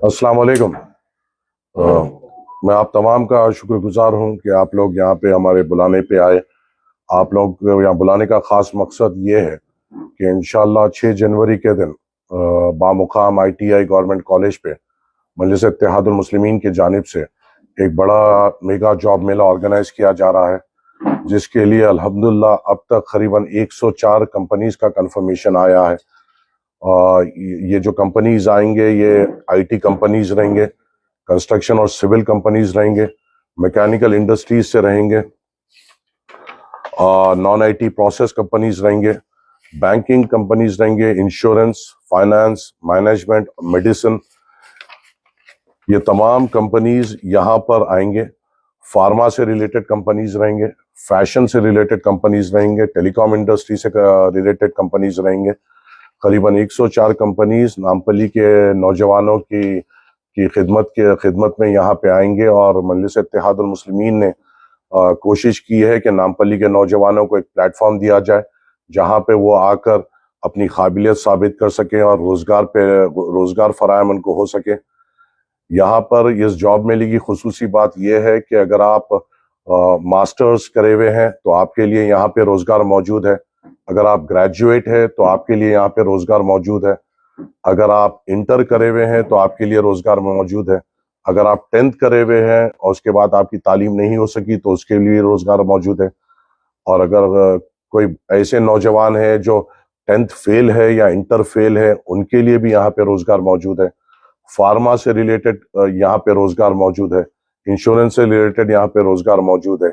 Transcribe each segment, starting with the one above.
अस्सलाम वालेकुम। मैं आप तमाम का शुक्रगुजार हूँ कि आप लोग यहाँ पे हमारे बुलाने पे आए। आप लोग को यहाँ बुलाने का ख़ास मकसद ये है कि इंशाअल्लाह 6 जनवरी के दिन बामुकाम ITI गवर्नमेंट कॉलेज पे मजलिस इत्तेहादुल मुस्लिमीन की जानिब से एक बड़ा मेगा जॉब मेला ऑर्गेनाइज किया जा रहा है, जिसके लिए अल्हम्दुलिल्लाह अब तक करीबन 104 कंपनीज का कंफर्मेशन आया है। ये जो कंपनीज आएंगे ये IT कंपनीज रहेंगे, कंस्ट्रक्शन और सिविल कंपनीज रहेंगे, मैकेनिकल इंडस्ट्रीज से रहेंगे, नॉन IT प्रोसेस कंपनीज रहेंगे, बैंकिंग कंपनीज रहेंगे, इंश्योरेंस, फाइनेंस, मैनेजमेंट, मेडिसिन, ये तमाम कंपनीज यहाँ पर आएंगे। फार्मा से रिलेटेड कंपनीज रहेंगे, फैशन से रिलेटेड कंपनीज रहेंगे, टेलीकॉम इंडस्ट्री से रिलेटेड कंपनीज रहेंगे। करीबन 104 कंपनीज नामपल्ली के नौजवानों की खिदमत में यहाँ पे आएंगे और मजलिस इत्तेहादुल मुस्लिमीन ने कोशिश की है कि नामपल्ली के नौजवानों को एक प्लेटफॉर्म दिया जाए जहाँ पे वो आकर अपनी काबिलियत साबित कर सकें और रोज़गार फराहम उनको हो सके। यहाँ पर इस जॉब मेले की खुसूसी बात यह है कि अगर आप मास्टर्स करे हुए हैं तो आपके लिए यहाँ पे रोज़गार मौजूद है, अगर आप ग्रेजुएट हैं तो आपके लिए यहाँ पे रोज़गार मौजूद है, अगर आप इंटर करे हुए हैं तो आपके लिए रोज़गार मौजूद है, अगर आप 10th करे हुए हैं और उसके बाद आपकी तालीम नहीं हो सकी तो उसके लिए रोज़गार मौजूद है, और अगर कोई ऐसे नौजवान है जो 10th फेल है या इंटर फेल है उनके लिए भी यहाँ पे रोज़गार मौजूद है। फार्मा से रिलेटेड यहाँ पे रोज़गार मौजूद है, इंश्योरेंस से रिलेटेड यहाँ पे रोज़गार मौजूद है।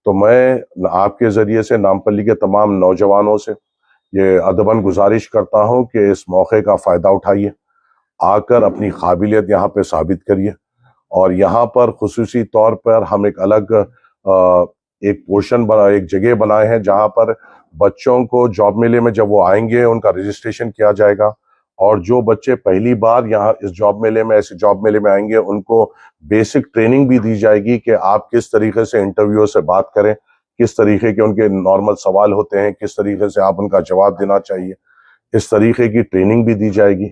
तो मैं आपके ज़रिए से नामपल्ली के तमाम नौजवानों से ये अदबन गुजारिश करता हूँ कि इस मौके का फ़ायदा उठाइए, आकर अपनी काबिलियत यहाँ पे साबित करिए। और यहाँ पर खुसूसी तौर पर हम एक अलग एक जगह बनाए हैं जहाँ पर बच्चों को जॉब मेले में जब वो आएंगे उनका रजिस्ट्रेशन किया जाएगा, और जो बच्चे पहली बार यहाँ इस जॉब मेले में ऐसे जॉब मेले में आएंगे उनको बेसिक ट्रेनिंग भी दी जाएगी कि आप किस तरीके से इंटरव्यू से बात करें, किस तरीके के उनके नॉर्मल सवाल होते हैं, किस तरीके से आप उनका जवाब देना चाहिए, इस तरीके की ट्रेनिंग भी दी जाएगी।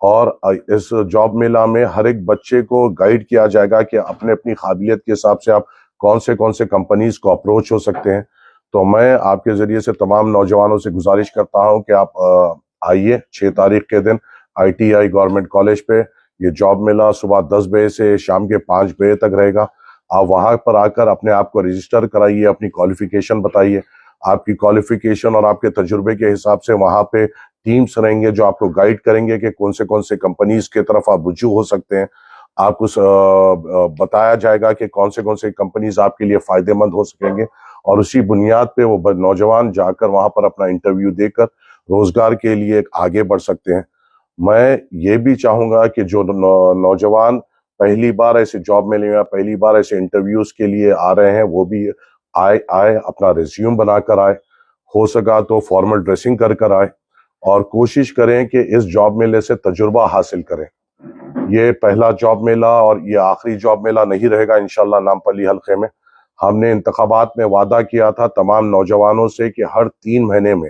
और इस जॉब मेला में हर एक बच्चे को गाइड किया जाएगा कि अपने अपनी काबिलियत के हिसाब से आप कौन से कंपनीज को अप्रोच हो सकते हैं। तो मैं आपके ज़रिए से तमाम नौजवानों से गुजारिश करता हूँ कि आप आइए 6 तारीख के दिन ITI गवर्नमेंट कॉलेज पे। ये जॉब मेला सुबह 10 बजे से शाम के 5 बजे तक रहेगा। आप वहाँ पर आकर अपने आप को रजिस्टर कराइए, अपनी क्वालिफिकेशन बताइए, आपकी क्वालिफिकेशन और आपके तजुर्बे के हिसाब से वहाँ पे टीम्स रहेंगे जो आपको गाइड करेंगे कि कौन से कंपनीज की तरफ आप रुजू हो सकते हैं। आपको बताया जाएगा कि कौन से कंपनीज आपके लिए फ़ायदेमंद हो सकेंगे, और उसी बुनियाद पे वो नौजवान जाकर वहाँ पर अपना इंटरव्यू देकर रोज़गार के लिए आगे बढ़ सकते हैं। मैं ये भी चाहूँगा कि जो नौजवान पहली बार ऐसे जॉब मेले में पहली बार ऐसे इंटरव्यूज के लिए आ रहे हैं वो भी आए अपना रिज्यूम बनाकर आए, हो सका तो फॉर्मल ड्रेसिंग कर आए, और कोशिश करें कि इस जॉब मेले से तजुर्बा हासिल करें। ये पहला जॉब मेला और ये आखिरी जॉब मेला नहीं रहेगा इंशाल्लाह। नामपल्ली हल्के में हमने इंतखाबात में वादा किया था तमाम नौजवानों से कि हर 3 महीने में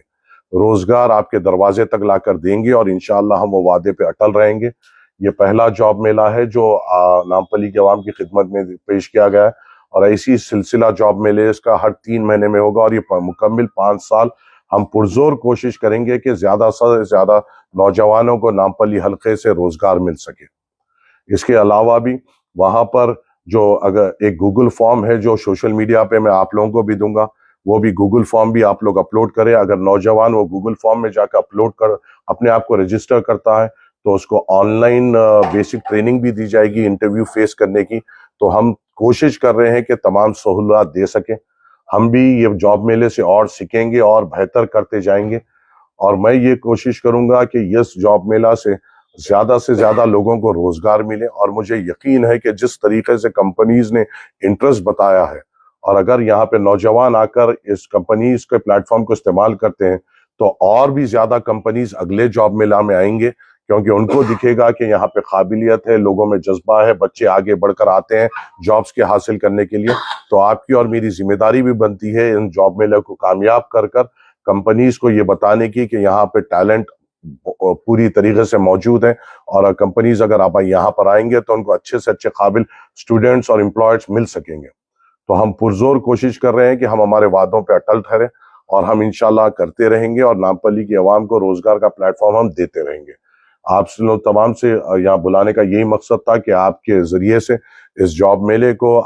रोज़गार आपके दरवाजे तक लाकर देंगे, और इंशाअल्लाह हम वो वादे पे अटल रहेंगे। ये पहला जॉब मेला है जो नामपल्ली के अवाम की खिदमत में पेश किया गया है, और ऐसी सिलसिला जॉब मेले इसका हर 3 महीने में होगा, और ये मुकम्मल 5 साल हम पुरजोर कोशिश करेंगे कि ज़्यादा से ज़्यादा नौजवानों को नामपल्ली हल्के से रोज़गार मिल सके। इसके अलावा भी वहाँ पर जो अगर एक गूगल फॉर्म है जो सोशल मीडिया पे मैं आप लोगों को भी दूंगा, वो भी गूगल फॉर्म भी आप लोग अपलोड करें। अगर नौजवान वो गूगल फॉर्म में जाकर अपलोड कर अपने आप को रजिस्टर करता है तो उसको ऑनलाइन बेसिक ट्रेनिंग भी दी जाएगी इंटरव्यू फेस करने की। तो हम कोशिश कर रहे हैं कि तमाम सहूलत दे सकें। हम भी ये जॉब मेले से और सीखेंगे और बेहतर करते जाएंगे, और मैं ये कोशिश करूंगा कि इस जॉब मेला से ज़्यादा लोगों को रोज़गार मिले। और मुझे यकीन है कि जिस तरीके से कंपनीज ने इंटरेस्ट बताया है, और अगर यहाँ पे नौजवान आकर इस कंपनीज के प्लेटफॉर्म को इस्तेमाल करते हैं तो और भी ज़्यादा कंपनीज अगले जॉब मेला में आएंगे, क्योंकि उनको दिखेगा कि यहाँ पे काबिलियत है, लोगों में जज्बा है, बच्चे आगे बढ़कर आते हैं जॉब्स के हासिल करने के लिए। तो आपकी और मेरी जिम्मेदारी भी बनती है इन जॉब मेले को कामयाब कर कंपनीज को ये बताने की कि यहाँ पे टैलेंट पूरी तरीके से मौजूद हैं और कंपनीज अगर आप यहाँ पर आएंगे तो उनको अच्छे से अच्छे काबिल स्टूडेंट्स और एम्प्लॉयर्स मिल सकेंगे। तो हम पुरजोर कोशिश कर रहे हैं कि हम हमारे वादों पे अटल ठहरे और हम इंशाल्लाह करते रहेंगे और नामपल्ली की आवाम को रोजगार का प्लेटफॉर्म हम देते रहेंगे। आप लोग तमाम से यहाँ बुलाने का यही मकसद था कि आपके जरिए से इस जॉब मेले को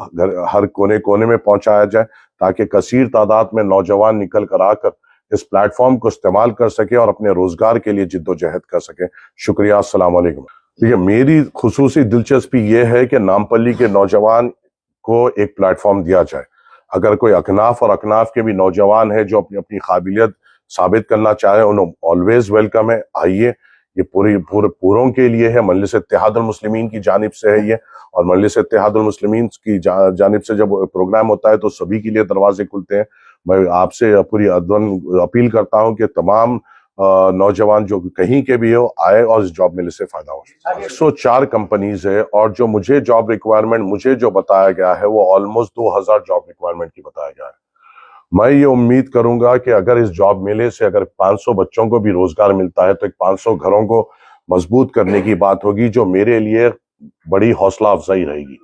हर कोने कोने में पहुंचाया जाए ताकि कसीर तादाद में नौजवान निकल कर आकर इस प्लेटफॉर्म को इस्तेमाल कर सके और अपने रोजगार के लिए जिद्दोजहद कर सके। शुक्रिया। अस्सलाम वालेकुम। देखिए, मेरी खुसूसी दिलचस्पी ये है कि नामपल्ली के नौजवान को एक प्लेटफॉर्म दिया जाए। अगर कोई अकनाफ और अकनाफ के भी नौजवान है जो अपनी अपनी काबिलियत साबित करना चाहे, उन्हें ऑलवेज वेलकम है। आइए, ये पूरों के लिए है, मजलिस इत्तेहादुल मुस्लिमीन की जानिब से है ये, और मजलिस इत्तेहादुल मुस्लिमीन की जानिब से जब प्रोग्राम होता है तो सभी के लिए दरवाजे खुलते हैं। मैं आपसे पूरी अपील करता हूं कि तमाम नौजवान जो कहीं के भी हो आए और इस जॉब मेले से फायदा हो। 104 कंपनीज है और जो मुझे जॉब रिक्वायरमेंट मुझे जो बताया गया है वो ऑलमोस्ट 2000 जॉब रिक्वायरमेंट की बताया गया है। मैं ये उम्मीद करूंगा कि अगर इस जॉब मेले से अगर 500 बच्चों को भी रोजगार मिलता है तो एक 500 घरों को मजबूत करने की बात होगी, जो मेरे लिए बड़ी हौसला अफजाई रहेगी।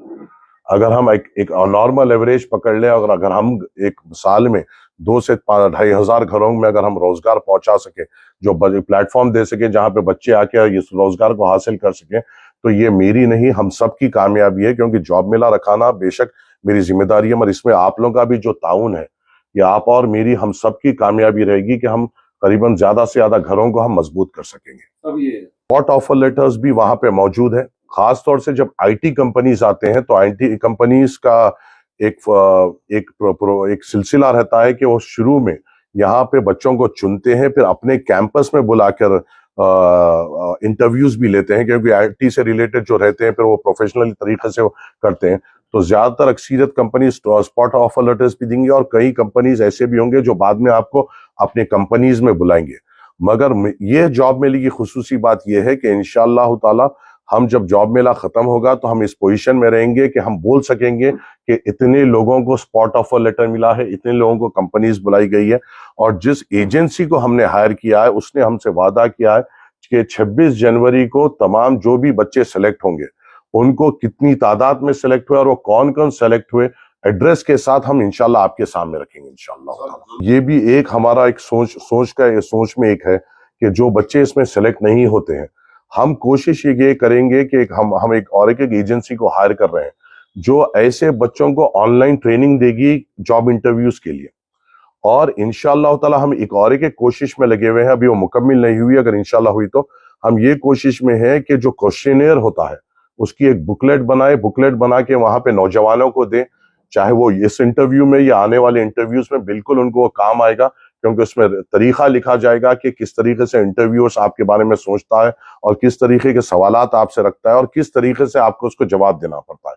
अगर हम एक नॉर्मल एवरेज पकड़ लें और अगर हम एक साल में 2 से 2,500 घरों में अगर हम रोजगार पहुंचा सके, जो प्लेटफॉर्म दे सके जहां पे बच्चे आके इस रोजगार को हासिल कर सके, तो ये मेरी नहीं हम सबकी कामयाबी है। क्योंकि जॉब मेला रखाना बेशक मेरी जिम्मेदारी है, मगर इसमें आप लोगों का भी जो ताउन है, ये आप और मेरी हम सबकी कामयाबी रहेगी कि हम करीबन ज्यादा से ज्यादा घरों को हम मजबूत कर सकेंगे। अब ये स्पॉट ऑफर लेटर्स भी वहां पे मौजूद है। खास तौर से जब आईटी कंपनीज आते हैं तो आईटी कंपनीज का एक सिलसिला रहता है कि वो शुरू में यहाँ पे बच्चों को चुनते हैं, फिर अपने कैंपस में बुलाकर इंटरव्यूज भी लेते हैं, क्योंकि आईटी से रिलेटेड जो रहते हैं फिर वो प्रोफेशनल तरीके से करते हैं। तो ज्यादातर अक्सरियत कंपनी स्पॉट ऑफर लेटर्स भी देंगी और कई कंपनीज ऐसे भी होंगे जो बाद में आपको अपने कंपनीज में बुलाएंगे। मगर ये जॉब मेले की खुसूसी बात यह है कि इंशाअल्लाह ताला हम जब जॉब मेला खत्म होगा तो हम इस पोजीशन में रहेंगे कि हम बोल सकेंगे कि इतने लोगों को स्पॉट ऑफर लेटर मिला है, इतने लोगों को कंपनीज बुलाई गई है, और जिस एजेंसी को हमने हायर किया है उसने हमसे वादा किया है कि 26 जनवरी को तमाम जो भी बच्चे सेलेक्ट होंगे उनको कितनी तादाद में सेलेक्ट हुए और वो कौन कौन सेलेक्ट हुए एड्रेस के साथ हम इंशाल्लाह आपके सामने रखेंगे इंशाल्लाह। ये भी एक हमारा एक सोच में एक है कि जो बच्चे इसमें सेलेक्ट नहीं होते हैं, हम कोशिश ये करेंगे कि हम एक एजेंसी को हायर कर रहे हैं जो ऐसे बच्चों को ऑनलाइन ट्रेनिंग देगी जॉब इंटरव्यूज के लिए। और इंशाअल्लाह ताला हम एक कोशिश में लगे हुए हैं, अभी वो मुकम्मिल नहीं हुई, अगर इंशाअल्लाह हुई तो हम ये कोशिश में है कि जो क्वेश्चनेयर होता है उसकी एक बुकलेट बना के वहां पे नौजवानों को दे, चाहे वो इस इंटरव्यू में या आने वाले इंटरव्यूज में, बिल्कुल उनको वो काम आएगा। क्योंकि उसमें तरीका लिखा जाएगा कि किस तरीके से इंटरव्यूअर्स आपके बारे में सोचता है और किस तरीके के सवालात आपसे रखता है और किस तरीके से आपको उसको जवाब देना पड़ता है।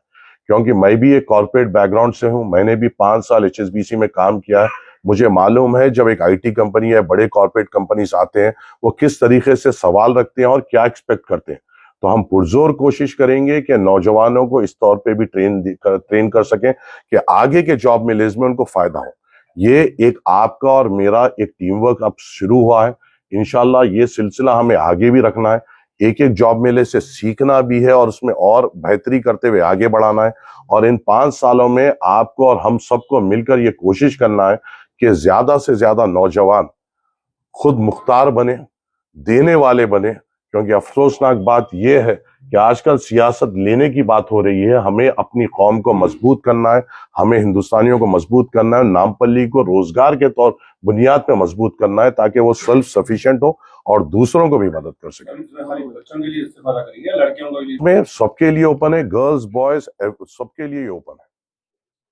क्योंकि मैं भी एक कॉर्पोरेट बैकग्राउंड से हूं, मैंने भी 5 साल HSBC में काम किया है। मुझे मालूम है जब एक IT कंपनी या बड़े कॉर्पोरेट कंपनीज आते हैं वो किस तरीके से सवाल रखते हैं और क्या एक्सपेक्ट करते हैं। तो हम पुरजोर कोशिश करेंगे कि नौजवानों को इस तौर पे भी ट्रेन कर सकें कि आगे के जॉब मेलेज में उनको फायदा हो। ये एक आपका और मेरा एक टीम वर्क अब शुरू हुआ है। इंशाल्लाह ये सिलसिला हमें आगे भी रखना है, एक जॉब मेले से सीखना भी है और उसमें और बेहतरी करते हुए आगे बढ़ाना है। और इन 5 सालों में आपको और हम सबको मिलकर ये कोशिश करना है कि ज्यादा से ज्यादा नौजवान खुद मुख्तार बने, देने वाले बने। क्योंकि अफसोसनाक बात यह है कि आजकल सियासत लेने की बात हो रही है। हमें अपनी कौम को मजबूत करना है, हमें हिंदुस्तानियों को मजबूत करना है, नामपल्ली को रोजगार के तौर बुनियाद पे मजबूत करना है ताकि वो सेल्फ सफिशिएंट हो और दूसरों को भी मदद कर सके। बच्चों के लिए इस्तेमाल करेंगे, लड़कियों को भी सबके लिए ओपन है, गर्ल्स बॉयज सबके लिए ओपन है।